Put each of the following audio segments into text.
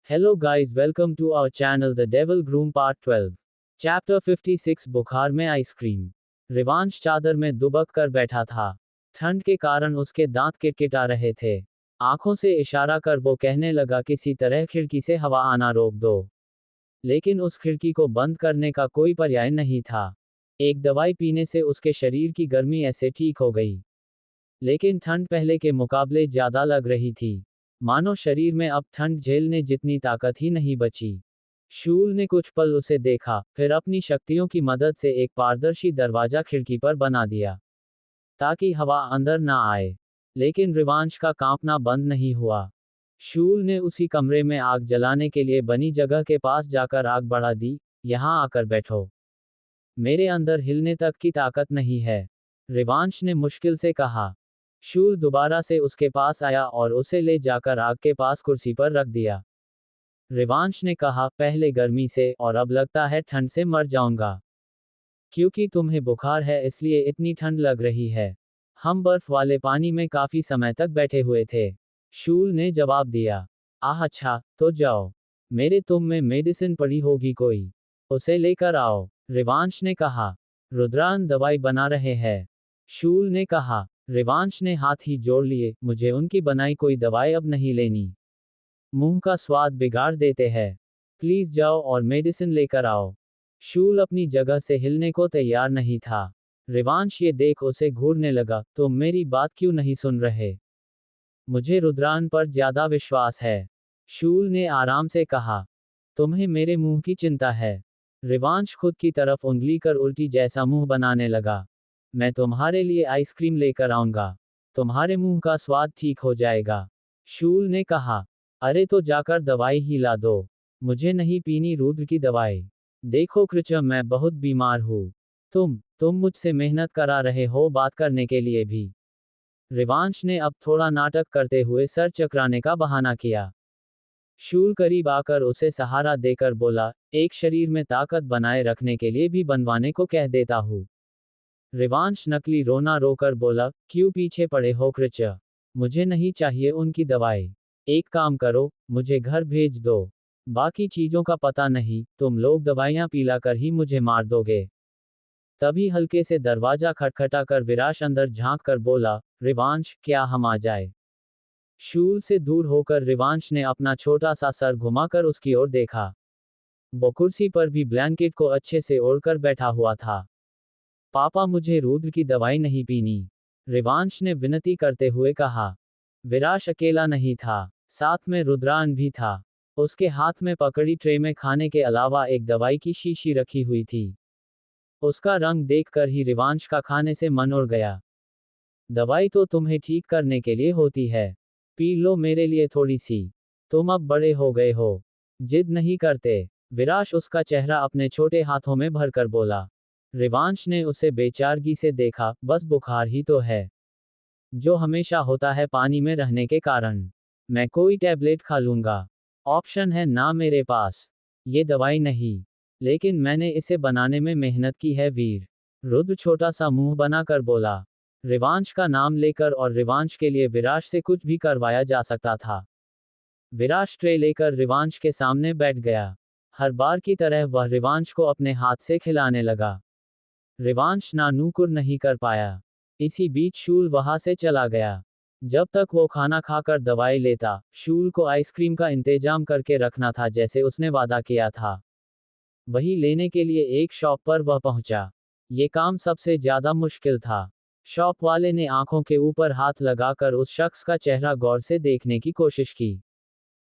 Hello guys, welcome to our channel The Devil Groom Part 12. Chapter 56 बुखार में ice cream. Rivansh चादर में दुबक कर बैठा था। ठंड के कारण उसके दांत किटकिटा रहे थे। आंखों से इशारा कर वो कहने लगा किसी तरह खिड़की से हवा आना रोक दो। लेकिन उस खिड़की को बंद करने का कोई पर्याय नहीं था। एक दवाई पीने से उसके शरीर की गर्मी ऐसे ठीक हो गई। लेकिन ठंड पहले के मुकाबले ज्यादा लग रही थी। मानो शरीर में अब ठंड झेलने जितनी ताकत ही नहीं बची। शूल ने कुछ पल उसे देखा, फिर अपनी शक्तियों की मदद से एक पारदर्शी दरवाजा खिड़की पर बना दिया ताकि हवा अंदर ना आए। लेकिन रिवांश का कांपना बंद नहीं हुआ। शूल ने उसी कमरे में आग जलाने के लिए बनी जगह के पास जाकर आग बढ़ा दी। यहां आकर बैठो, मेरे अंदर हिलने तक की ताकत नहीं है, रिवांश ने मुश्किल से कहा। शूल दोबारा से उसके पास आया और उसे ले जाकर आग के पास कुर्सी पर रख दिया। रिवांश ने कहा, पहले गर्मी से और अब लगता है ठंड से मर जाऊंगा। क्योंकि तुम्हें बुखार है इसलिए इतनी ठंड लग रही है। हम बर्फ वाले पानी में काफी समय तक बैठे हुए थे, शूल ने जवाब दिया। आह अच्छा, तो जाओ, मेरे तुम में मेडिसिन पड़ी होगी कोई, उसे लेकर आओ, रिवांश ने कहा। रुद्रान दवाई बना रहे हैं, शूल ने कहा। रिवांश ने हाथ ही जोड़ लिए, मुझे उनकी बनाई कोई दवाई अब नहीं लेनी। मुंह का स्वाद बिगाड़ देते हैं। प्लीज जाओ और मेडिसिन लेकर आओ। शूल अपनी जगह से हिलने को तैयार नहीं था। रिवांश ये देख उसे घूरने लगा, तुम मेरी बात क्यों नहीं सुन रहे? मुझे रुद्रान पर ज्यादा विश्वास है, शूल ने आराम से कहा। तुम्हें मेरे मुंह की चिंता है। रिवांश खुद की तरफ उंगली कर उल्टी जैसा मुंह बनाने लगा। मैं तुम्हारे लिए आइसक्रीम लेकर आऊंगा, तुम्हारे मुंह का स्वाद ठीक हो जाएगा, शूल ने कहा। अरे तो जाकर दवाई ही ला दो, मुझे नहीं पीनी रुद्र की दवाई। देखो कृष्ण, मैं बहुत बीमार हूँ। तुम मुझसे मेहनत करा रहे हो बात करने के लिए भी। रिवांश ने अब थोड़ा नाटक करते हुए सर चकराने का बहाना किया। शूल करीब आकर उसे सहारा देकर बोला, एक शरीर में ताकत बनाए रखने के लिए भी बनवाने को कह देता हूँ। रिवांश नकली रोना रोकर बोला, क्यों पीछे पड़े हो कृष्ण? मुझे नहीं चाहिए उनकी दवाई। एक काम करो, मुझे घर भेज दो। बाकी चीजों का पता नहीं, तुम लोग दवाइयां पिलाकर ही मुझे मार दोगे। तभी हल्के से दरवाजा खटखटाकर विराश अंदर झांक कर बोला, रिवांश, क्या हम आ जाए? शूल से दूर होकर रिवांश ने अपना छोटा सा सर घुमाकर उसकी ओर देखा। वो कुर्सी पर भी ब्लैंकेट को अच्छे से ओढ़कर बैठा हुआ था। पापा, मुझे रुद्र की दवाई नहीं पीनी, रिवांश ने विनती करते हुए कहा। विराश अकेला नहीं था, साथ में रुद्रान भी था। उसके हाथ में पकड़ी ट्रे में खाने के अलावा एक दवाई की शीशी रखी हुई थी। उसका रंग देखकर ही रिवांश का खाने से मन उड़ गया। दवाई तो तुम्हें ठीक करने के लिए होती है, पी लो मेरे लिए थोड़ी सी, तुम अब बड़े हो गए हो, जिद नहीं करते, विराश उसका चेहरा अपने छोटे हाथों में भरकर बोला। रिवांश ने उसे बेचारगी से देखा, बस बुखार ही तो है, जो हमेशा होता है पानी में रहने के कारण। मैं कोई टैबलेट खा लूंगा, ऑप्शन है ना मेरे पास, ये दवाई नहीं, लेकिन मैंने इसे बनाने में मेहनत की है वीर, रुद्र छोटा सा मुंह बनाकर बोला। रिवांश का नाम लेकर और रिवांश के लिए विराश से कुछ भी करवाया जा सकता था। विराश ट्रे लेकर रिवांश के सामने बैठ गया। हर बार की तरह वह रिवांश को अपने हाथ से खिलाने लगा। रिवांश ना नुकुर नहीं कर पाया। इसी बीच शूल वहां से चला गया। जब तक वो खाना खाकर दवाई लेता, शूल को आइसक्रीम का इंतजाम करके रखना था जैसे उसने वादा किया था। वही लेने के लिए एक शॉप पर वह पहुंचा। ये काम सबसे ज्यादा मुश्किल था। शॉप वाले ने आंखों के ऊपर हाथ लगाकर उस शख्स का चेहरा गौर से देखने की कोशिश की।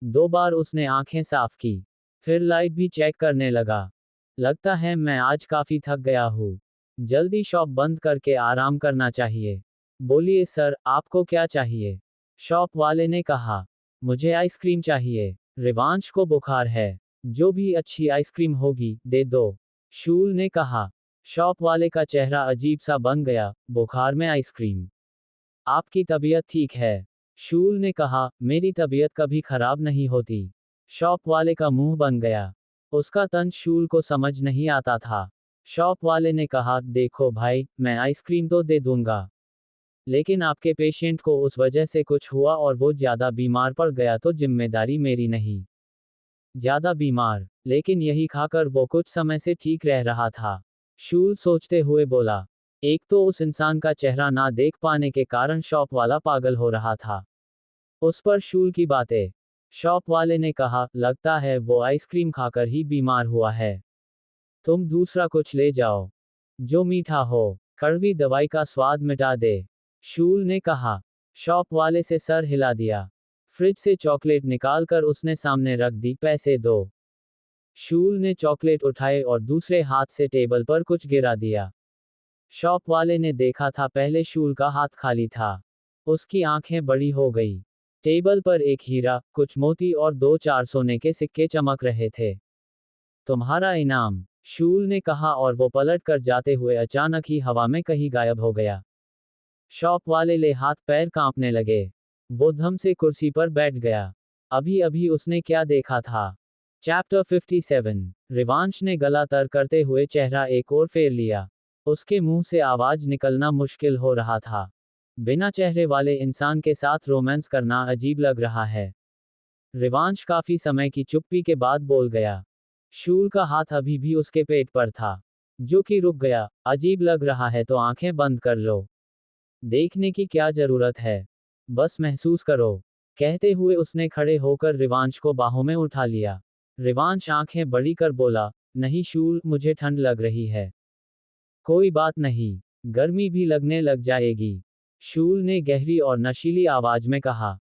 2 बार उसने आंखें साफ की, फिर लाइट भी चेक करने लगा। लगता है मैं आज काफी थक गया हूँ, जल्दी शॉप बंद करके आराम करना चाहिए। बोलिए सर, आपको क्या चाहिए? शॉप वाले ने कहा। मुझे आइसक्रीम चाहिए, रिवांश को बुखार है, जो भी अच्छी आइसक्रीम होगी दे दो, शूल ने कहा। शॉप वाले का चेहरा अजीब सा बन गया, बुखार में आइसक्रीम? आपकी तबीयत ठीक है? शूल ने कहा, मेरी तबीयत कभी खराब नहीं होती। शॉप वाले का मुंह बन गया। उसका तंज शूल को समझ नहीं आता था। शॉप वाले ने कहा, देखो भाई, मैं आइसक्रीम तो दे दूंगा, लेकिन आपके पेशेंट को उस वजह से कुछ हुआ और वो ज्यादा बीमार पड़ गया तो जिम्मेदारी मेरी नहीं। ज्यादा बीमार, लेकिन यही खाकर वो कुछ समय से ठीक रह रहा था। शूल सोचते हुए बोला, एक तो उस इंसान का चेहरा ना देख पाने के कारण शॉप वाला पागल हो रहा था। उस पर शूल की बातें। शॉप वाले ने कहा, लगता है वो आइसक्रीम खाकर ही बीमार हुआ है। तुम दूसरा कुछ ले जाओ, जो मीठा हो, कड़वी दवाई का स्वाद मिटा दे। शूल ने कहा। शॉप वाले से सर हिला दिया। फ्रिज से चॉकलेट निकालकर उसने सामने रख दी, पैसे दो। शूल ने चॉकलेट उठाए और दूसरे हाथ से टेबल पर कुछ गिरा दिया। शॉप वाले ने देखा था पहले शूल का हाथ खाली था। उसकी आंखें बड़ी हो गई। टेबल पर एक हीरा, कुछ मोती और 2-4 सोने के सिक्के चमक रहे थे। तुम्हारा इनाम, शूल ने कहा और वो पलट कर जाते हुए अचानक ही हवा में कहीं गायब हो गया। शॉप वाले ले हाथ पैर कांपने लगे। वो धम से कुर्सी पर बैठ गया। अभी अभी उसने क्या देखा था। चैप्टर 57। रिवांश ने गला तर करते हुए चेहरा एक और फेर लिया। उसके मुंह से आवाज निकलना मुश्किल हो रहा था। बिना चेहरे वाले इंसान के साथ रोमांस करना अजीब लग रहा है। रिवांश काफी समय की चुप्पी के बाद बोल गया। शूल का हाथ अभी भी उसके पेट पर था, जो कि रुक गया। अजीब लग रहा है तो आंखें बंद कर लो। देखने की क्या जरूरत है, बस महसूस करो। कहते हुए उसने खड़े होकर रिवांश को बाहों में उठा लिया। रिवांश आंखें बड़ी कर बोला, नहीं शूल, मुझे ठंड लग रही है। कोई बात नहीं, गर्मी भी लगने लग जाएगी। शूल ने गहरी और नशीली आवाज में कहा।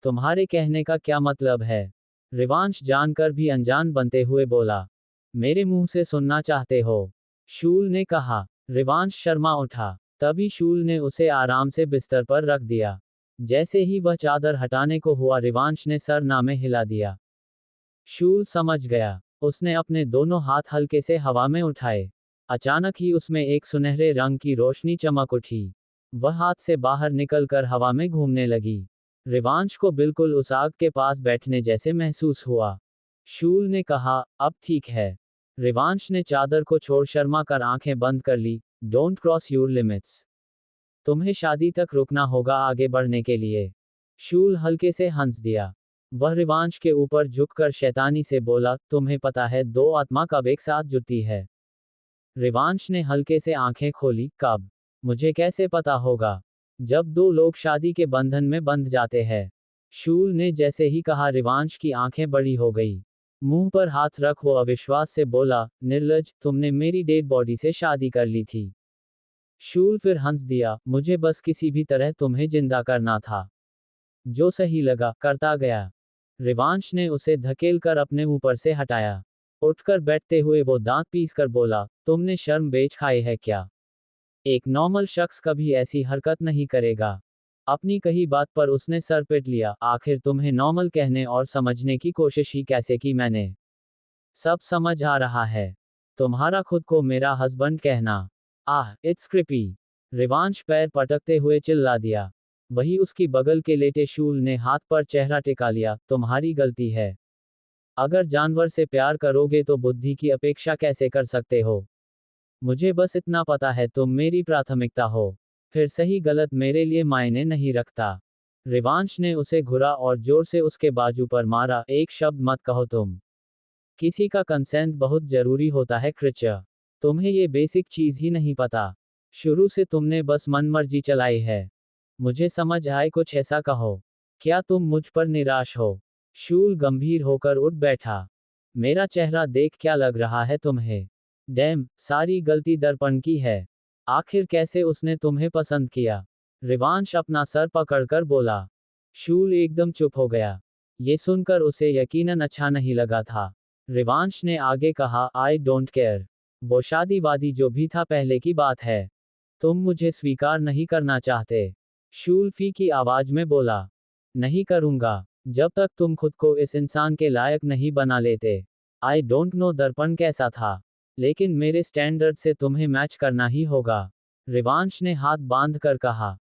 तुम्हारे कहने का क्या मतलब है? रिवांश जानकर भी अनजान बनते हुए बोला, मेरे मुंह से सुनना चाहते हो? शूल ने कहा। रिवांश शर्मा उठा। तभी शूल ने उसे आराम से बिस्तर पर रख दिया। जैसे ही वह चादर हटाने को हुआ, रिवांश ने सर नामे हिला दिया। शूल समझ गया। उसने अपने दोनों हाथ हल्के से हवा में उठाए। अचानक ही उसमें एक सुनहरे रंग की रोशनी चमक उठी। वह हाथ से बाहर निकलकर हवा में घूमने लगी। रिवांश को बिल्कुल उस आग के पास बैठने जैसे महसूस हुआ। शूल ने कहा, अब ठीक है। रिवांश ने चादर को छोड़ शर्मा कर आंखें बंद कर ली। Don't cross your limits. तुम्हें शादी तक रुकना होगा आगे बढ़ने के लिए। शूल हल्के से हंस दिया। वह रिवांश के ऊपर झुककर शैतानी से बोला, तुम्हें पता है दो आत्मा कब एक साथ जुड़ती है? रिवांश ने हल्के से आंखें खोली, कब? मुझे कैसे पता होगा? जब दो लोग शादी के बंधन में बंध जाते हैं। शूल ने जैसे ही कहा, रिवांश की आंखें बड़ी हो गई। मुंह पर हाथ रख वो अविश्वास से बोला, निर्लज, तुमने मेरी डेड बॉडी से शादी कर ली थी। शूल फिर हंस दिया, मुझे बस किसी भी तरह तुम्हें जिंदा करना था। जो सही लगा, करता गया। रिवांश ने उसे धकेल कर अपने ऊपर से हटाया। उठकर बैठते हुए वो दांत पीस कर बोला, तुमने शर्म बेच खाई है क्या? एक नॉर्मल शख्स कभी ऐसी हरकत नहीं करेगा। अपनी कही बात पर उसने सर पीट लिया, आखिर तुम्हें नॉर्मल कहने और समझने की कोशिश ही कैसे की मैंने? सब समझ आ रहा है। तुम्हारा खुद को मेरा हस्बैंड कहना, आह, इट्स क्रिपी। रिवांश पैर पटकते हुए चिल्ला दिया। वही उसकी बगल के लेटे शूल ने हाथ पर चेहरा टिका लिया, तुम्हारी गलती है। अगर जानवर से प्यार करोगे तो बुद्धि की अपेक्षा कैसे कर सकते हो? मुझे बस इतना पता है, तुम मेरी प्राथमिकता हो। फिर सही गलत मेरे लिए मायने नहीं रखता। रिवांश ने उसे घुरा और जोर से उसके बाजू पर मारा, एक शब्द मत कहो तुम। किसी का कंसेंट बहुत जरूरी होता है क्रिचर। तुम्हें ये बेसिक चीज ही नहीं पता। शुरू से तुमने बस मनमर्जी चलाई है। मुझे समझ आए, कुछ ऐसा कहो। क्या तुम मुझ पर निराश हो? शूल गंभीर होकर उठ बैठा। मेरा चेहरा देख क्या लग रहा है तुम्हें? डैम, सारी गलती दर्पण की है। आखिर कैसे उसने तुम्हें पसंद किया? रिवांश अपना सर पकड़कर बोला। शूल एकदम चुप हो गया। ये सुनकर उसे यकीनन अच्छा नहीं लगा था। रिवांश ने आगे कहा, आई डोंट केयर। वो शादी वादी जो भी था पहले की बात है। तुम मुझे स्वीकार नहीं करना चाहते। शूल फीकी आवाज में बोला, नहीं करूंगा, जब तक तुम खुद को इस इंसान के लायक नहीं बना लेते। आई डोंट नो दर्पण कैसा था, लेकिन मेरे स्टैंडर्ड से तुम्हें मैच करना ही होगा। रिवांश ने हाथ बांध कर कहा,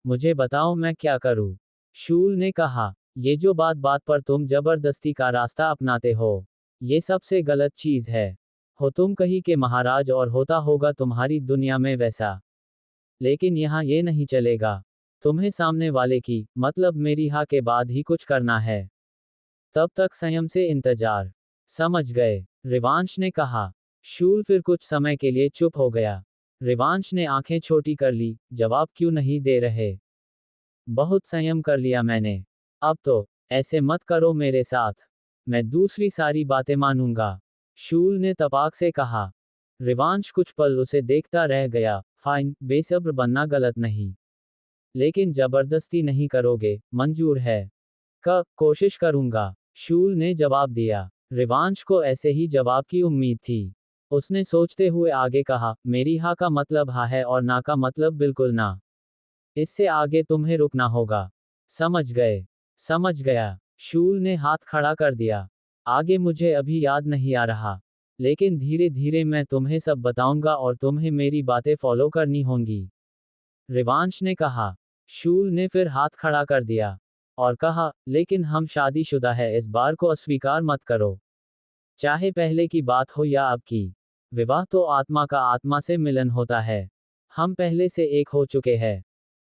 मुझे बताओ मैं क्या करूं? शूल ने कहा, ये जो बात बात पर तुम जबरदस्ती का रास्ता अपनाते हो, ये सबसे गलत चीज है। हो तुम कहीं के महाराज और होता होगा तुम्हारी दुनिया में वैसा। लेकिन यहाँ ये नहीं चलेगा। तुम्हें सामने वाले की, मतलब मेरी हाँ के बाद ही कुछ करना है। तब तक संयम से इंतजार। समझ गए, रिवांश ने कहा। शूल फिर कुछ समय के लिए चुप हो गया। रिवांश ने आंखें छोटी कर ली, जवाब क्यों नहीं दे रहे? बहुत संयम कर लिया मैंने। अब तो, ऐसे मत करो मेरे साथ। मैं दूसरी सारी बातें मानूंगा, शूल ने तपाक से कहा। रिवांश कुछ पल उसे देखता रह गया। फाइन, बेसब्र बनना गलत नहीं, लेकिन जबरदस्ती नहीं करोगे, मंजूर है? कोशिश करूंगा, शूल ने जवाब दिया। रिवांश को ऐसे ही जवाब की उम्मीद थी। उसने सोचते हुए आगे कहा, मेरी हाँ का मतलब हाँ है और ना का मतलब बिल्कुल ना। इससे आगे तुम्हें रुकना होगा। समझ गए? समझ गया, शूल ने हाथ खड़ा कर दिया। आगे मुझे अभी याद नहीं आ रहा, लेकिन धीरे धीरे मैं तुम्हें सब बताऊंगा और तुम्हें मेरी बातें फॉलो करनी होंगी, रिवांश ने कहा। शूल ने फिर हाथ खड़ा कर दिया और कहा, लेकिन हम शादीशुदा है, इस बार को अस्वीकार मत करो। चाहे पहले की बात हो या अब की, विवाह तो आत्मा का आत्मा से मिलन होता है। हम पहले से एक हो चुके हैं।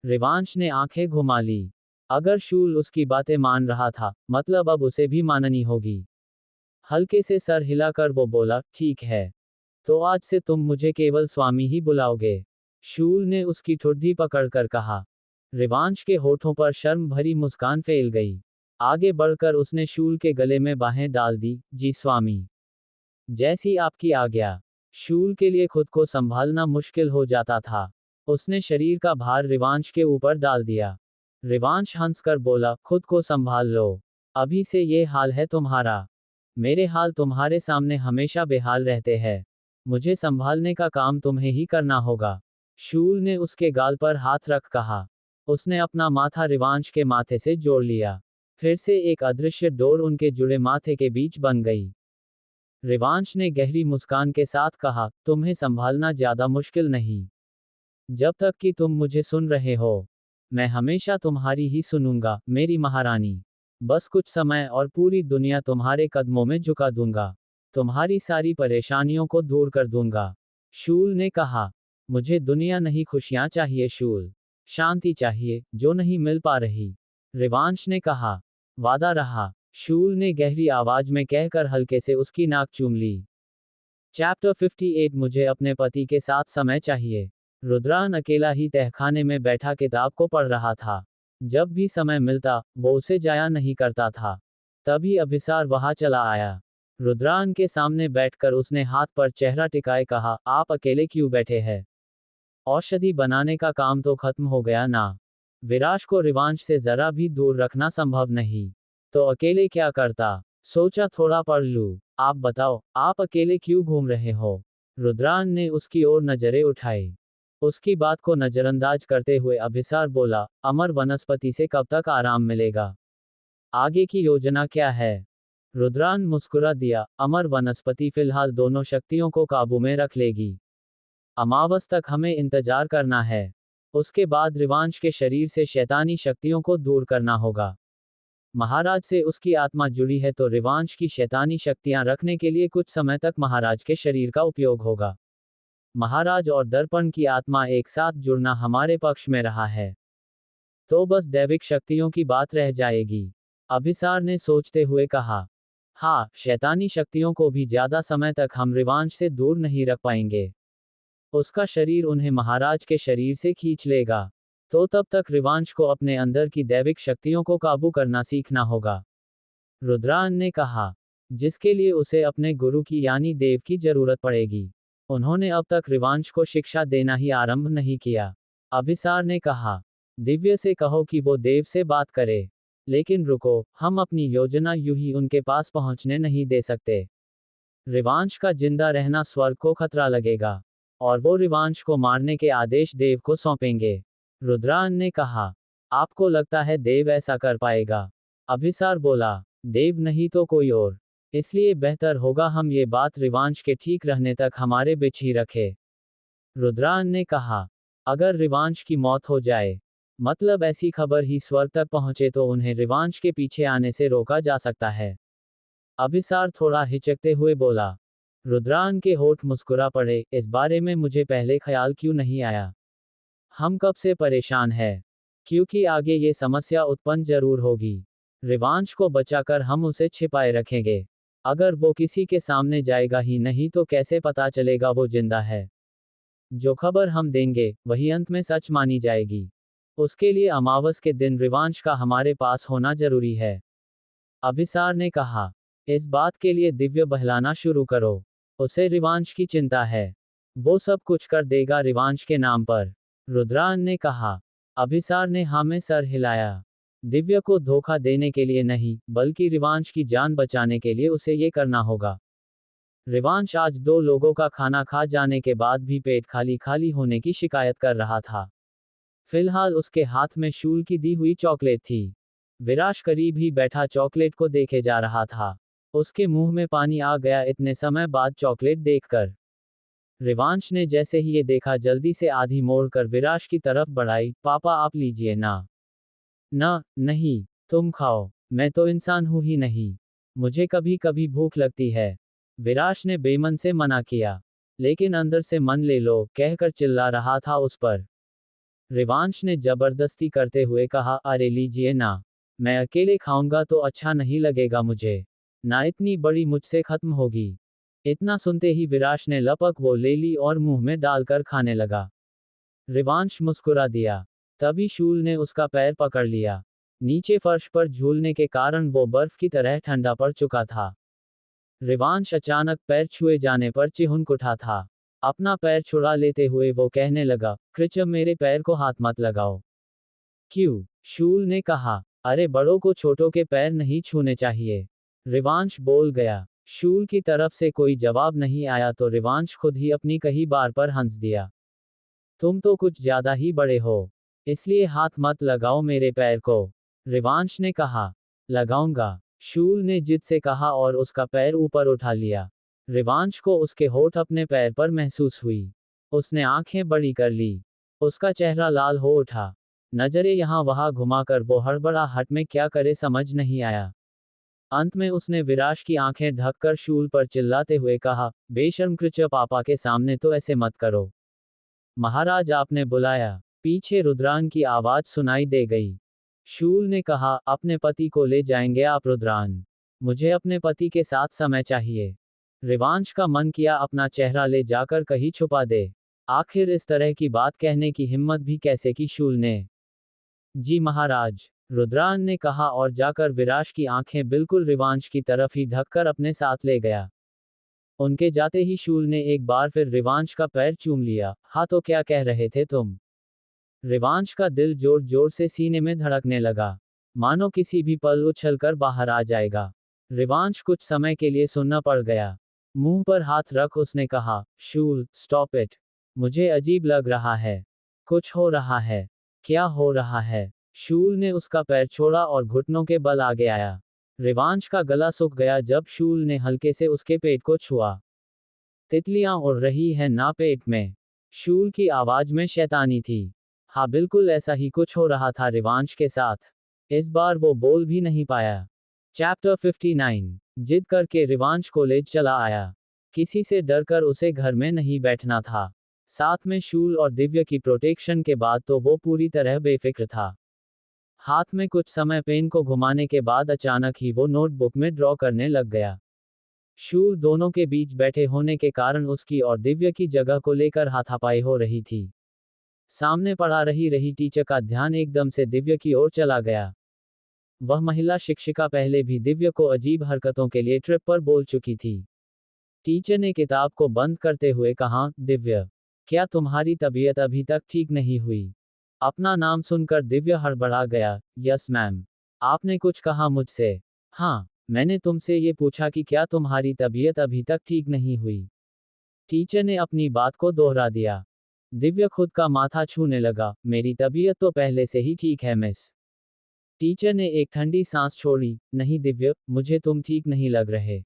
रिवांश ने आंखें घुमा ली। अगर शूल उसकी बातें मान रहा था, मतलब अब उसे भी माननी होगी। हल्के से सर हिलाकर वो बोला, ठीक है, तो आज से तुम मुझे केवल स्वामी ही बुलाओगे, शूल ने उसकी ठुड्डी पकड़कर कहा। रिवांश के होठों पर शर्म भरी मुस्कान फैल गई। आगे बढ़कर उसने शूल के गले में बाहें डाल दी। जी स्वामी, जैसी आपकी आज्ञा। शूल के लिए खुद को संभालना मुश्किल हो जाता था। उसने शरीर का भार रिवांश के ऊपर डाल दिया। रिवांश हंसकर बोला, खुद को संभाल लो, अभी से ये हाल है तुम्हारा। मेरे हाल तुम्हारे सामने हमेशा बेहाल रहते हैं। मुझे संभालने का काम तुम्हें ही करना होगा। शूल ने उसके गाल पर हाथ रख कहा। उसने अपना माथा रिवांश के माथे से जोड़ लिया। फिर से एक अदृश्य डोर उनके जुड़े माथे के बीच बन गई। रिवांश ने गहरी मुस्कान के साथ कहा, तुम्हें संभालना ज्यादा मुश्किल नहीं। जब तक कि तुम मुझे सुन रहे हो, मैं हमेशा तुम्हारी ही सुनूंगा, मेरी महारानी। बस कुछ समय और पूरी दुनिया तुम्हारे कदमों में झुका दूंगा। तुम्हारी सारी परेशानियों को दूर कर दूंगा। शूल ने कहा, मुझे दुनिया नहीं खुशियां चाहिए शूल, शांति चाहिए, जो नहीं मिल पा रही, रिवांश ने कहा। वादा रहा, शूल ने गहरी आवाज में कहकर हल्के से उसकी नाक चूम ली। चैप्टर 58 मुझे अपने पति के साथ समय चाहिए। रुद्रान अकेला ही तहखाने में बैठा किताब को पढ़ रहा था। जब भी समय मिलता, वो उसे जाया नहीं करता था। तभी अभिसार वहां चला आया। रुद्रान के सामने बैठकर उसने हाथ पर चेहरा टिकाए कहा, आप अकेले क्यों बैठे हैं? औषधि बनाने का काम तो खत्म हो गया ना? विराश को रिवांश से जरा भी दूर रखना संभव नहीं, तो अकेले क्या करता? सोचा थोड़ा पढ़ लूं। आप बताओ, आप अकेले क्यों घूम रहे हो? रुद्रान ने उसकी ओर नजरें उठाई। उसकी बात को नजरअंदाज करते हुए अभिसार बोला, अमर वनस्पति से कब तक आराम मिलेगा? आगे की योजना क्या है? रुद्रान मुस्कुरा दिया, अमर वनस्पति फिलहाल दोनों शक्तियों को काबू में रख लेगी। अमावस तक हमें इंतजार करना है। उसके बाद रिवांश के शरीर से शैतानी शक्तियों को दूर करना होगा। महाराज से उसकी आत्मा जुड़ी है, तो रिवांश की शैतानी शक्तियां रखने के लिए कुछ समय तक महाराज के शरीर का उपयोग होगा। महाराज और दर्पण की आत्मा एक साथ जुड़ना हमारे पक्ष में रहा है, तो बस दैविक शक्तियों की बात रह जाएगी, अभिसार ने सोचते हुए कहा। हाँ, शैतानी शक्तियों को भी ज्यादा समय तक हम रिवांश से दूर नहीं रख पाएंगे। उसका शरीर उन्हें महाराज के शरीर से खींच लेगा, तो तब तक रिवांश को अपने अंदर की दैविक शक्तियों को काबू करना सीखना होगा, रुद्रान ने कहा, जिसके लिए उसे अपने गुरु की यानी देव की जरूरत पड़ेगी। उन्होंने अब तक रिवांश को शिक्षा देना ही आरंभ नहीं किया, अभिसार ने कहा। दिव्य से कहो कि वो देव से बात करे। लेकिन रुको, हम अपनी योजना यूं ही उनके पास पहुंचने नहीं दे सकते। रिवांश का जिंदा रहना स्वर्ग को खतरा लगेगा, और वो रिवांश को मारने के आदेश देव को सौंपेंगे, रुद्रान ने कहा। आपको लगता है देव ऐसा कर पाएगा? अभिसार बोला, देव नहीं तो कोई और। इसलिए बेहतर होगा हम ये बात रिवांश के ठीक रहने तक हमारे बीच ही रखें, रुद्रान ने कहा। अगर रिवांश की मौत हो जाए, मतलब ऐसी खबर ही स्वर्ग तक पहुंचे, तो उन्हें रिवांश के पीछे आने से रोका जा सकता है, अभिसार थोड़ा हिचकते हुए बोला। रुद्रान के होठ मुस्कुरा पड़े, इस बारे में मुझे पहले ख्याल क्यों नहीं आया? हम कब से परेशान हैं, क्योंकि आगे ये समस्या उत्पन्न जरूर होगी। रिवांश को बचाकर हम उसे छिपाए रखेंगे, अगर वो किसी के सामने जाएगा ही नहीं तो कैसे पता चलेगा वो जिंदा है। जो खबर हम देंगे वही अंत में सच मानी जाएगी। उसके लिए अमावस के दिन रिवांश का हमारे पास होना जरूरी है, अभिसार ने कहा। इस बात के लिए दिव्य बहलाना शुरू करो। उसे रिवांश की चिंता है। वो सब कुछ कर देगा रिवांश के नाम पर, रुद्रान ने कहा। अभिसार ने हाँ में सर हिलाया। दिव्य को धोखा देने के लिए नहीं, बल्कि रिवांश की जान बचाने के लिए उसे ये करना होगा। रिवांश आज 2 लोगों का खाना खा जाने के बाद भी पेट खाली खाली होने की शिकायत कर रहा था। फिलहाल उसके हाथ में शूल की दी हुई चॉकलेट थी। विराश करीब ही बैठा चॉकलेट को देखे जा रहा था। उसके मुंह में पानी आ गया इतने समय बाद चॉकलेट देखकर। रिवांश ने जैसे ही ये देखा जल्दी से आधी मोड़कर विराश की तरफ बढ़ाई। पापा आप लीजिए ना। ना, नहीं, तुम खाओ, मैं तो इंसान हूं ही नहीं। मुझे कभी कभी भूख लगती है। विराश ने बेमन से मना किया, लेकिन अंदर से मन ले लो कहकर चिल्ला रहा था उस पर। रिवांश ने जबरदस्ती करते हुए कहा, अरे लीजिए ना, मैं अकेले खाऊंगा तो अच्छा नहीं लगेगा मुझे, ना इतनी बड़ी मुझसे खत्म होगी। इतना सुनते ही विराश ने लपक वो ले ली और मुंह में डालकर खाने लगा। रिवांश मुस्कुरा दिया। तभी शूल ने उसका पैर पकड़ लिया। नीचे फर्श पर झूलने के कारण वो बर्फ की तरह ठंडा पड़ चुका था। रिवांश अचानक पैर छुए जाने पर चिहुक उठा था। अपना पैर छुड़ा लेते हुए वो कहने लगा, कृचम मेरे पैर को हाथ मत लगाओ। क्यों? शूल ने कहा। अरे बड़ों को छोटों के पैर नहीं छूने चाहिए। रिवांश बोल गया। शूल की तरफ से कोई जवाब नहीं आया तो रिवांश खुद ही अपनी कही बार पर हंस दिया। तुम तो कुछ ज्यादा ही बड़े हो, इसलिए हाथ मत लगाओ मेरे पैर को, रिवांश ने कहा। लगाऊंगा, शूल ने जिद से कहा और उसका पैर ऊपर उठा लिया। रिवांश को उसके होठ अपने पैर पर महसूस हुई। उसने आंखें बड़ी कर ली। उसका चेहरा लाल हो उठा। नजरें यहां वहां घुमाकर वो हड़बड़ाहट में क्या करे समझ नहीं आया। अंत में उसने विराश की आंखें ढककर शूल पर चिल्लाते हुए कहा, बेशर्म कृच, पापा के सामने तो ऐसे मत करो। महाराज आपने बुलाया। पीछे रुद्रान की आवाज सुनाई दे गई। शूल ने कहा, अपने पति को ले जाएंगे आप रुद्रान? मुझे अपने पति के साथ समय चाहिए। रिवांश का मन किया अपना चेहरा ले जाकर कहीं छुपा दे। आखिर इस तरह की बात कहने की हिम्मत भी कैसे की शूल ने। जी महाराज, रुद्रान ने कहा और जाकर विराश की आंखें बिल्कुल रिवांश की तरफ ही ढककर अपने साथ ले गया। उनके जाते ही शूल ने एक बार फिर रिवांश का पैर चूम लिया। हाँ तो क्या कह रहे थे तुम? रिवांश का दिल जोर जोर से सीने में धड़कने लगा, मानो किसी भी पल उछलकर बाहर आ जाएगा। रिवांश कुछ समय के लिए सुनना पड़ गया। मुंह पर हाथ रख उसने कहा, शूल स्टॉप इट, मुझे अजीब लग रहा है। कुछ हो रहा है। क्या हो रहा है? शूल ने उसका पैर छोड़ा और घुटनों के बल आगे आया। रिवांश का गला सूख गया जब शूल ने हल्के से उसके पेट को छुआ। तितलियां उड़ रही है ना पेट में? शूल की आवाज में शैतानी थी। हाँ बिल्कुल ऐसा ही कुछ हो रहा था रिवांश के साथ। इस बार वो बोल भी नहीं पाया। चैप्टर 59। जिद करके रिवांश कॉलेज चला आया। किसी से डरकर उसे घर में नहीं बैठना था। साथ में शूल और दिव्य की प्रोटेक्शन के बाद तो वो पूरी तरह बेफिक्र था। हाथ में कुछ समय पेन को घुमाने के बाद अचानक ही वो नोटबुक में ड्रॉ करने लग गया। शूल दोनों के बीच बैठे होने के कारण उसकी और दिव्य की जगह को लेकर हाथापाई हो रही थी। सामने पढ़ा रही टीचर का ध्यान एकदम से दिव्य की ओर चला गया। वह महिला शिक्षिका पहले भी दिव्य को अजीब हरकतों के लिए ट्रिप पर बोल चुकी थी। टीचर ने किताब को बंद करते हुए कहा, दिव्य, क्या तुम्हारी तबीयत अभी तक ठीक नहीं हुई? अपना नाम सुनकर दिव्य हड़बड़ा गया। Yes ma'am. आपने कुछ कहा मुझसे? हाँ, मैंने तुमसे ये पूछा कि क्या तुम्हारी तबीयत अभी तक ठीक नहीं हुई। टीचर ने अपनी बात को दोहरा दिया। दिव्य खुद का माथा छूने लगा। मेरी तबीयत तो पहले से ही ठीक है मिस। टीचर ने एक ठंडी सांस छोड़ी। नहीं दिव्य, मुझे तुम ठीक नहीं लग रहे।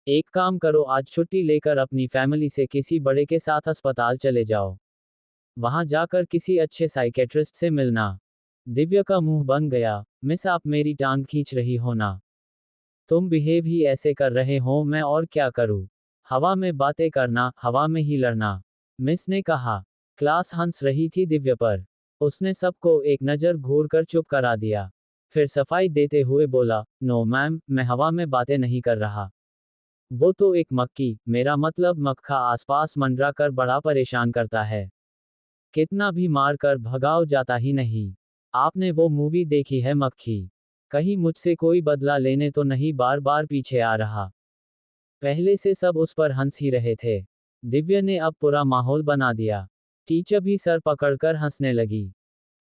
एक काम करो, आज छुट्टी लेकर अपनी फैमिली से किसी बड़े के साथ अस्पताल चले जाओ। वहां जाकर किसी अच्छे साइकेट्रिस्ट से मिलना। दिव्य का मुंह बन गया। मिस आप मेरी टांग खींच रही हो ना? तुम बिहेव ही ऐसे कर रहे हो, मैं और क्या करूं? हवा में बातें करना, हवा में ही लड़ना, मिस ने कहा। क्लास हंस रही थी दिव्य पर। उसने सबको एक नज़र घूर कर चुप करा दिया। फिर सफाई देते हुए बोला, नो मैम, मैं हवा में बातें नहीं कर रहा। वो तो एक मक्खी, मेरा मतलब मक्खा आसपास मंडरा कर बड़ा परेशान करता है। कितना भी मार कर भगाओ जाता ही नहीं। आपने वो मूवी देखी है मक्खी? कहीं मुझसे कोई बदला लेने तो नहीं बार बार पीछे आ रहा। पहले से सब उस पर हंस ही रहे थे। दिव्या ने अब पूरा माहौल बना दिया। टीचर भी सर पकड़कर हंसने लगी।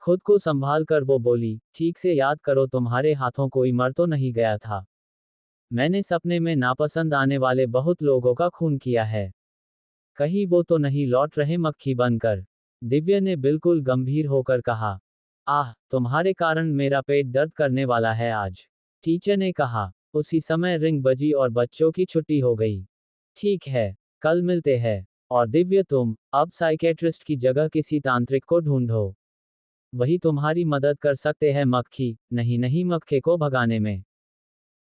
खुद को संभाल कर वो बोली, ठीक से याद करो तुम्हारे हाथों कोई मर तो नहीं गया था। मैंने सपने में नापसंद आने वाले बहुत लोगों का खून किया है। कहीं वो तो नहीं लौट रहे मक्खी बनकर? दिव्या ने बिल्कुल गंभीर होकर कहा। आह, तुम्हारे कारण मेरा पेट दर्द करने वाला है आज। टीचर ने कहा। उसी समय रिंग बजी और बच्चों की छुट्टी हो गई। ठीक है, कल मिलते हैं। और दिव्या तुम, अब साइकेट्रिस्ट की जगह किसी तांत्रिक को ढूंढो। वही तुम्हारी मदद कर सकते हैं मक्खी, नहीं नहीं मक्खे को भगाने में।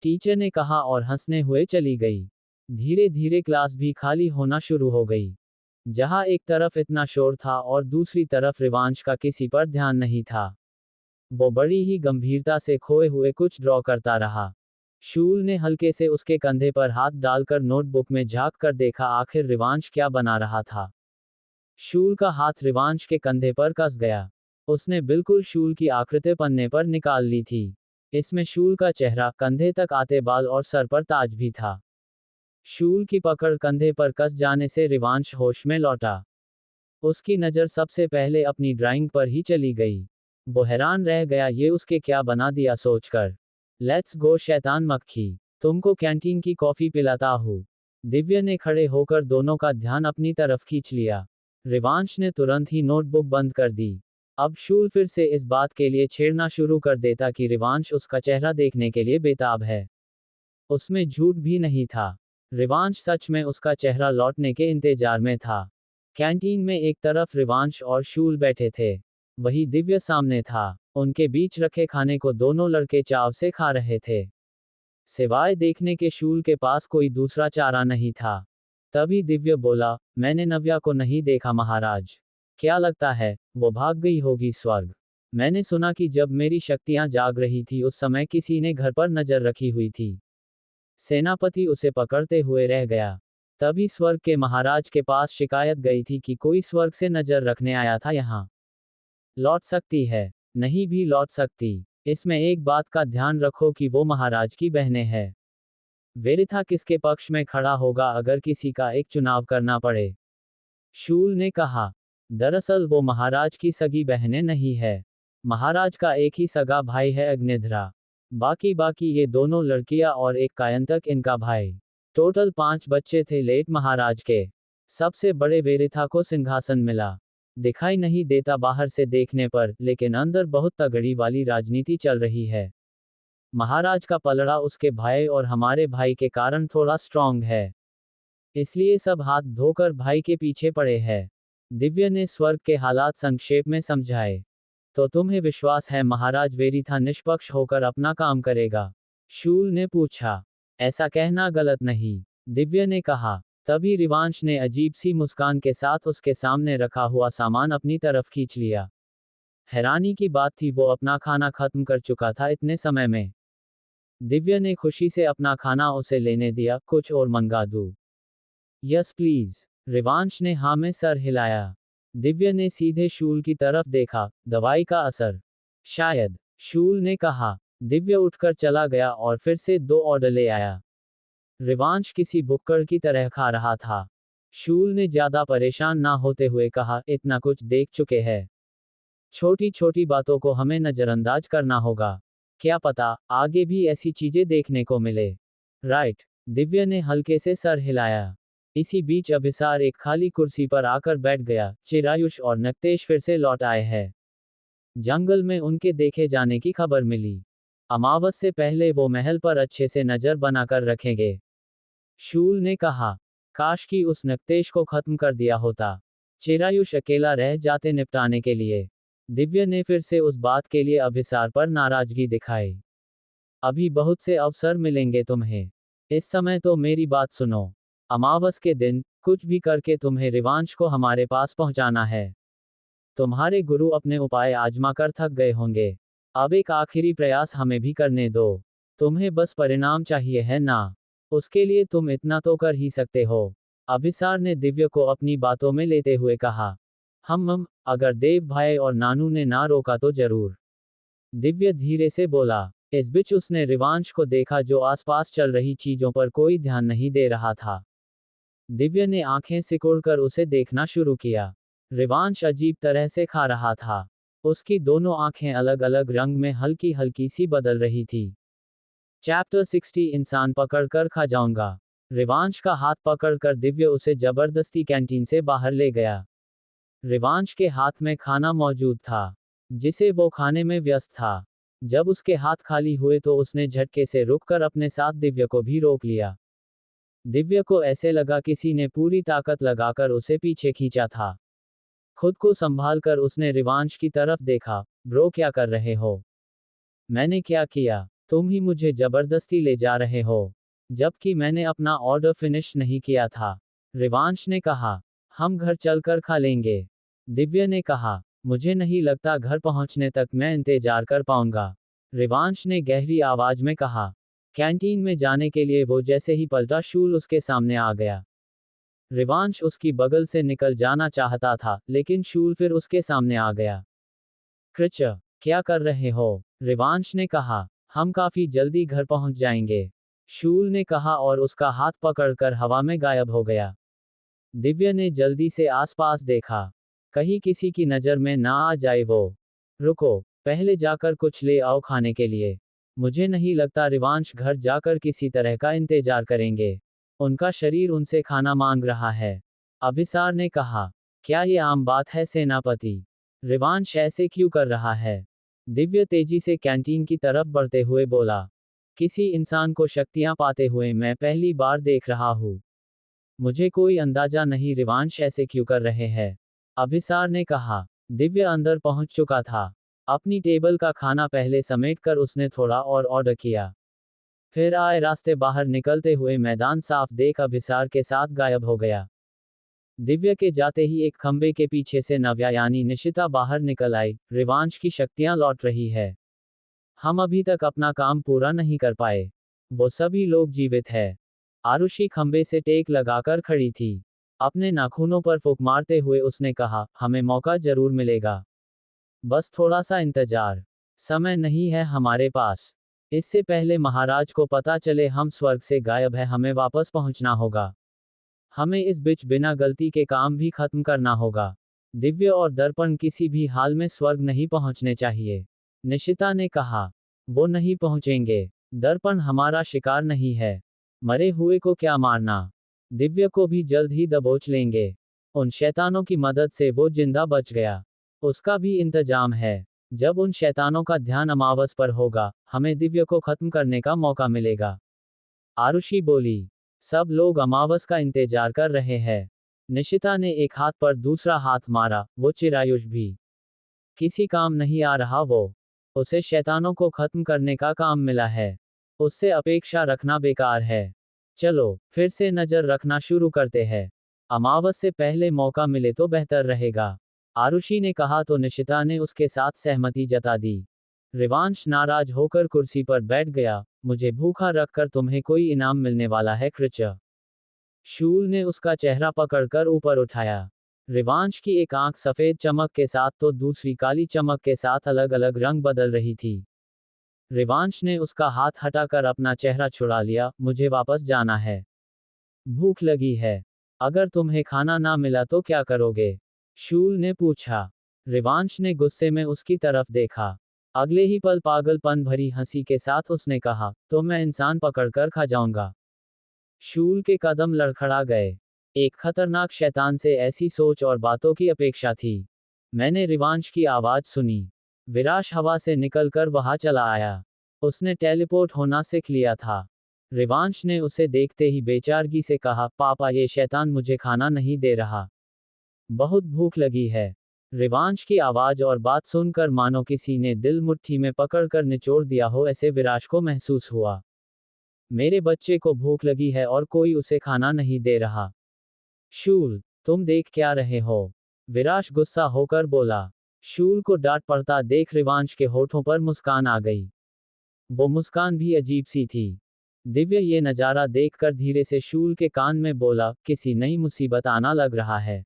टीचर ने कहा और हंसने हुए चली गई। धीरे धीरे क्लास भी खाली होना शुरू हो गई। जहां एक तरफ इतना शोर था और दूसरी तरफ रिवांश का किसी पर ध्यान नहीं था। वो बड़ी ही गंभीरता से खोए हुए कुछ ड्रॉ करता रहा। शूल ने हल्के से उसके कंधे पर हाथ डालकर नोटबुक में झांक कर देखा आखिर रिवांश क्या बना रहा था। शूल का हाथ रिवांश के कंधे पर कस गया। उसने बिल्कुल शूल की आकृति पन्ने पर निकाल ली थी। इसमें शूल का चेहरा, कंधे तक आते बाल और सर पर ताज भी था। शूल की पकड़ कंधे पर कस जाने से रिवांश होश में लौटा। उसकी नज़र सबसे पहले अपनी ड्राइंग पर ही चली गई। वो हैरान रह गया, ये उसके क्या बना दिया सोचकर। लेट्स गो शैतान मक्खी, तुमको कैंटीन की कॉफी पिलाता हूँ। दिव्या ने खड़े होकर दोनों का ध्यान अपनी तरफ खींच लिया। रिवांश ने तुरंत ही नोटबुक बंद कर दी। अब शूल फिर से इस बात के लिए छेड़ना शुरू कर देता कि रिवांश उसका चेहरा देखने के लिए बेताब है। उसमें झूठ भी नहीं था। रिवांश सच में उसका चेहरा लौटने के इंतजार में था। कैंटीन में एक तरफ रिवांश और शूल बैठे थे। वही दिव्या सामने था। उनके बीच रखे खाने को दोनों लड़के चाव से खा रहे थे। सिवाय देखने के शूल के पास कोई दूसरा चारा नहीं था। तभी दिव्या बोला, मैंने नव्या को नहीं देखा महाराज। क्या लगता है, वो भाग गई होगी स्वर्ग? मैंने सुना कि जब मेरी शक्तियां जाग रही थी उस समय किसी ने घर पर नजर रखी हुई थी। सेनापति उसे पकड़ते हुए रह गया। तभी स्वर्ग के महाराज के पास शिकायत गई थी कि कोई स्वर्ग से नजर रखने आया था यहाँ। लौट सकती है, नहीं भी लौट सकती। इसमें एक बात का ध्यान रखो कि वो महाराज की बहनें हैं। वेरिथा किसके पक्ष में खड़ा होगा अगर किसी का एक चुनाव करना पड़े? शूल ने कहा। दरअसल वो महाराज की सगी बहनें नहीं है। महाराज का एक ही सगा भाई है अग्निध्रा। बाकी ये दोनों लड़कियां और एक कायंतक इनका भाई। टोटल 5 बच्चे थे लेट महाराज के। सबसे बड़े वेरिथा को सिंहासन मिला। दिखाई नहीं देता बाहर से देखने पर, लेकिन अंदर बहुत तगड़ी वाली राजनीति चल रही है। महाराज का पलड़ा उसके भाई और हमारे भाई के कारण थोड़ा स्ट्रांग है। इसलिए सब हाथ धोकर भाई के पीछे पड़े हैं। दिव्या ने स्वर्ग के हालात संक्षेप में समझाए। तो तुम्हें विश्वास है महाराज वेरिथा निष्पक्ष होकर अपना काम करेगा? शूल ने पूछा। ऐसा कहना गलत नहीं, दिव्या ने कहा। तभी रिवांश ने अजीब सी मुस्कान के साथ उसके सामने रखा हुआ सामान अपनी तरफ खींच लिया। हैरानी की बात थी, वो अपना खाना खत्म कर चुका था इतने समय में। दिव्या ने खुशी से अपना खाना उसे लेने दिया। कुछ और मंगा दूं? यस प्लीज, रिवांश ने हाँ में सर हिलाया। दिव्या ने सीधे शूल की तरफ देखा। दवाई का असर शायद, शूल ने कहा। दिव्या उठकर चला गया और फिर से 2 ऑर्डर ले आया। रिवांश किसी भुक्कड़ की तरह खा रहा था। शूल ने ज्यादा परेशान ना होते हुए कहा, इतना कुछ देख चुके हैं। छोटी छोटी बातों को हमें नजरअंदाज करना होगा। क्या पता आगे भी ऐसी चीजें देखने को मिले। राइट, दिव्या ने हल्के से सर हिलाया। इसी बीच अभिसार एक खाली कुर्सी पर आकर बैठ गया। चिरायुष और नक्तेश फिर से लौट आए हैं। जंगल में उनके देखे जाने की खबर मिली। अमावस से पहले वो महल पर अच्छे से नजर बनाकर रखेंगे। शूल ने कहा। काश कि उस नक्तेश को खत्म कर दिया होता। चिरायुष अकेला रह जाते निपटाने के लिए। दिव्या ने फिर से उस बात के लिए अभिसार पर नाराजगी दिखाई। अभी बहुत से अवसर मिलेंगे तुम्हें। इस समय तो मेरी बात सुनो। अमावस के दिन कुछ भी करके तुम्हें रिवांश को हमारे पास पहुंचाना है। तुम्हारे गुरु अपने उपाय आजमा कर थक गए होंगे। अब एक आखिरी प्रयास हमें भी करने दो। तुम्हें बस परिणाम चाहिए है ना? उसके लिए तुम इतना तो कर ही सकते हो। अभिसार ने दिव्य को अपनी बातों में लेते हुए कहा। अगर देव भाई और नानू ने ना रोका तो जरूर। दिव्य धीरे से बोला। इस बीच उसने रिवांश को देखा जो आसपास चल रही चीजों पर कोई ध्यान नहीं दे रहा था। दिव्य ने आंखें सिकुड़कर उसे देखना शुरू किया। रिवांश अजीब तरह से खा रहा था। उसकी दोनों आंखें अलग अलग रंग में हल्की हल्की सी बदल रही थी। चैप्टर 60 इंसान पकड़कर खा जाऊंगा। रिवांश का हाथ पकड़कर दिव्य उसे जबरदस्ती कैंटीन से बाहर ले गया। रिवांश के हाथ में खाना मौजूद था, जिसे वो खाने में व्यस्त था। जब उसके हाथ खाली हुए तो उसने झटके से रुककर अपने साथ दिव्य को भी रोक लिया। दिव्य को ऐसे लगा किसी ने पूरी ताकत लगाकर उसे पीछे खींचा था। खुद को संभालकर उसने रिवांश की तरफ देखा। ब्रो क्या कर रहे हो? मैंने क्या किया? तुम ही मुझे जबरदस्ती ले जा रहे हो, जबकि मैंने अपना ऑर्डर फिनिश नहीं किया था। रिवांश ने कहा। हम घर चलकर खा लेंगे। दिव्य ने कहा। मुझे नहीं लगता घर पहुंचने तक मैं इंतजार कर पाऊंगा। रिवांश ने गहरी आवाज में कहा। कैंटीन में जाने के लिए वो जैसे ही पलटा शूल उसके सामने आ गया। रिवांश उसकी बगल से निकल जाना चाहता था, लेकिन शूल फिर उसके सामने आ गया। क्रिच, क्या कर रहे हो? रिवांश ने कहा। हम काफी जल्दी घर पहुंच जाएंगे, शूल ने कहा और उसका हाथ पकड़कर हवा में गायब हो गया। दिव्य ने जल्दी से आसपास देखा, कहीं किसी की नजर में ना आ जाए वो। रुको, पहले जाकर कुछ ले आओ खाने के लिए। मुझे नहीं लगता रिवांश घर जाकर किसी तरह का इंतजार करेंगे। उनका शरीर उनसे खाना मांग रहा है। अभिसार ने कहा। क्या ये आम बात है सेनापति? रिवांश ऐसे क्यों कर रहा है? दिव्य तेजी से कैंटीन की तरफ बढ़ते हुए बोला। किसी इंसान को शक्तियां पाते हुए मैं पहली बार देख रहा हूँ। मुझे कोई अंदाजा नहीं रिवांश ऐसे क्यों कर रहे हैं, अभिसार ने कहा। दिव्य अंदर पहुंच चुका था। अपनी टेबल का खाना पहले समेटकर उसने थोड़ा और ऑर्डर किया। फिर आए रास्ते बाहर निकलते हुए मैदान साफ देख अभिसार के साथ गायब हो गया। दिव्य के जाते ही एक खंबे के पीछे से नव्या यानी निशिता बाहर निकल आई। रिवांश की शक्तियां लौट रही है। हम अभी तक अपना काम पूरा नहीं कर पाए। वो सभी लोग जीवित है। आरुषि खंबे से टेक लगाकर खड़ी थी। अपने नाखूनों पर फूंक मारते हुए उसने कहा, हमें मौका जरूर मिलेगा। बस थोड़ा सा इंतजार। समय नहीं है हमारे पास। इससे पहले महाराज को पता चले हम स्वर्ग से गायब है, हमें वापस पहुंचना होगा। हमें इस बीच बिना गलती के काम भी खत्म करना होगा। दिव्य और दर्पण किसी भी हाल में स्वर्ग नहीं पहुंचने चाहिए, निशिता ने कहा। वो नहीं पहुंचेंगे। दर्पण हमारा शिकार नहीं है। मरे हुए को क्या मारना? दिव्य को भी जल्द ही दबोच लेंगे। उन शैतानों की मदद से वो जिंदा बच गया। उसका भी इंतजाम है। जब उन शैतानों का ध्यान अमावस पर होगा, हमें दिव्य को खत्म करने का मौका मिलेगा, आरुषि बोली। सब लोग अमावस का इंतजार कर रहे हैं। निशिता ने एक हाथ पर दूसरा हाथ मारा। वो चिरायुष भी किसी काम नहीं आ रहा। वो उसे शैतानों को खत्म करने का काम मिला है। उससे अपेक्षा रखना बेकार है। चलो फिर से नजर रखना शुरू करते हैं। अमावस से पहले मौका मिले तो बेहतर रहेगा, आरुषि ने कहा तो निशिता ने उसके साथ सहमति जता दी। रिवांश नाराज होकर कुर्सी पर बैठ गया। मुझे भूखा रखकर तुम्हें कोई इनाम मिलने वाला है क्रिच। शूल ने उसका चेहरा पकड़कर ऊपर उठाया। रिवांश की एक आंख सफेद चमक के साथ तो दूसरी काली चमक के साथ अलग अलग रंग बदल रही थी। रिवांश ने उसका हाथ हटाकर अपना चेहरा छुड़ा लिया। मुझे वापस जाना है। भूख लगी है। अगर तुम्हें खाना ना मिला तो क्या करोगे? शूल ने पूछा। रिवांश ने गुस्से में उसकी तरफ देखा। अगले ही पल पागलपन भरी हंसी के साथ उसने कहा, तो मैं इंसान पकड़कर खा जाऊंगा। शूल के कदम लड़खड़ा गए। एक खतरनाक शैतान से ऐसी सोच और बातों की अपेक्षा थी। मैंने रिवांश की आवाज सुनी। विराश हवा से निकलकर वहां चला आया। उसने टेलीपोर्ट होना सीख लिया था। रिवांश ने उसे देखते ही बेचारगी से कहा, पापा ये शैतान मुझे खाना नहीं दे रहा। बहुत भूख लगी है। रिवांश की आवाज और बात सुनकर मानो किसी ने दिल मुट्ठी में पकड़कर निचोड़ दिया हो, ऐसे विराश को महसूस हुआ। मेरे बच्चे को भूख लगी है और कोई उसे खाना नहीं दे रहा। शूल, तुम देख क्या रहे हो? विराश गुस्सा होकर बोला। शूल को डांट पड़ता देख रिवांश के होठों पर मुस्कान आ गई। वो मुस्कान भी अजीब सी थी। दिव्य ये नज़ारा देखकर धीरे से शूल के कान में बोला, किसी नई मुसीबत आना लग रहा है।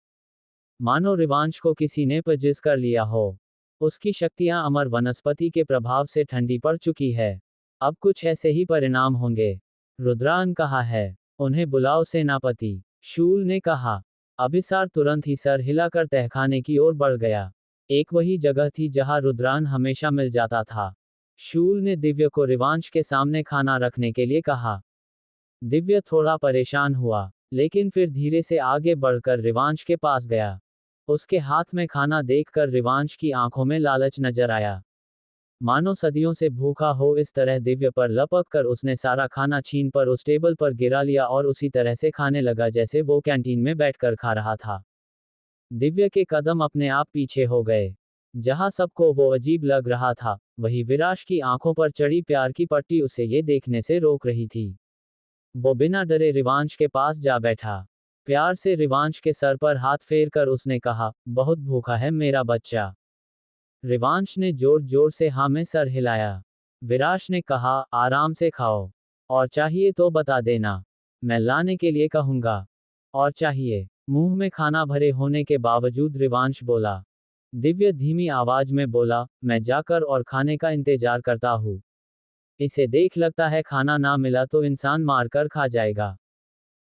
मानो रिवांश को किसी ने पजिस कर लिया हो। उसकी शक्तियां अमर वनस्पति के प्रभाव से ठंडी पड़ चुकी है। अब कुछ ऐसे ही परिणाम होंगे। रुद्रान कहा है। उन्हें बुलाओ सेनापति, शूल ने कहा। अभिसार तुरंत ही सर हिलाकर तहखाने की ओर बढ़ गया। एक वही जगह थी जहां रुद्रान हमेशा मिल जाता था। शूल ने दिव्य को रिवांश के सामने खाना रखने के लिए कहा। दिव्य थोड़ा परेशान हुआ, लेकिन फिर धीरे से आगे बढ़कर रिवांश के पास गया। उसके हाथ में खाना देखकर रिवांश की आंखों में लालच नजर आया। मानो सदियों से भूखा हो इस तरह दिव्य पर लपक कर उसने सारा खाना छीन पर उस टेबल पर गिरा लिया और उसी तरह से खाने लगा जैसे वो कैंटीन में बैठकर खा रहा था। दिव्य के कदम अपने आप पीछे हो गए। जहां सबको वो अजीब लग रहा था, वही विराश की आंखों पर चढ़ी प्यार की पट्टी उसे ये देखने से रोक रही थी। वो बिना डरे रिवांश के पास जा बैठा। प्यार से रिवांश के सर पर हाथ फेर कर उसने कहा, बहुत भूखा है मेरा बच्चा। रिवांश ने जोर जोर से हाँ में सर हिलाया। विराश ने कहा, आराम से खाओ। और चाहिए तो बता देना, मैं लाने के लिए कहूंगा। और चाहिए। मुंह में खाना भरे होने के बावजूद रिवांश बोला। दिव्य धीमी आवाज में बोला, मैं जाकर और खाने का इंतजार करता हूँ। इसे देख लगता है खाना ना मिला तो इंसान मारकर खा जाएगा।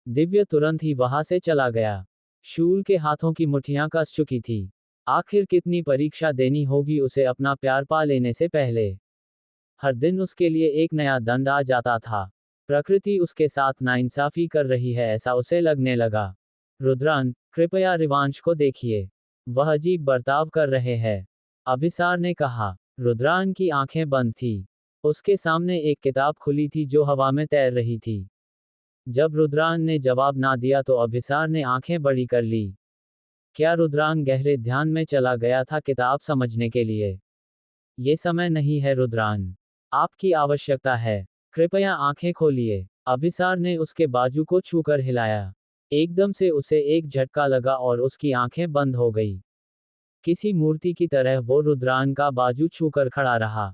दिव्य तुरंत ही वहां से चला गया। शूल के हाथों की मुट्ठियां कस चुकी थी। आखिर कितनी परीक्षा देनी होगी उसे अपना प्यार पा लेने से पहले। हर दिन उसके लिए एक नया दंड आ जाता था। प्रकृति उसके साथ नाइंसाफी कर रही है ऐसा उसे लगने लगा। रुद्रान, कृपया रिवांश को देखिए। वह अजीब बर्ताव कर रहे हैं। अभिसार ने कहा। रुद्रान की आंखें बंद थी। उसके सामने एक किताब खुली थी जो हवा में तैर रही थी। जब रुद्रान ने जवाब ना दिया तो अभिसार ने आंखें बड़ी कर ली। क्या रुद्रान गहरे ध्यान में चला गया था किताब समझने के लिए? ये समय नहीं है रुद्रान। आपकी आवश्यकता है। कृपया आंखें खोलिए। अभिसार ने उसके बाजू को छूकर हिलाया। एकदम से उसे एक झटका लगा और उसकी आंखें बंद हो गई। किसी मूर्ति की तरह वो रुद्रान का बाजू छूकर खड़ा रहा।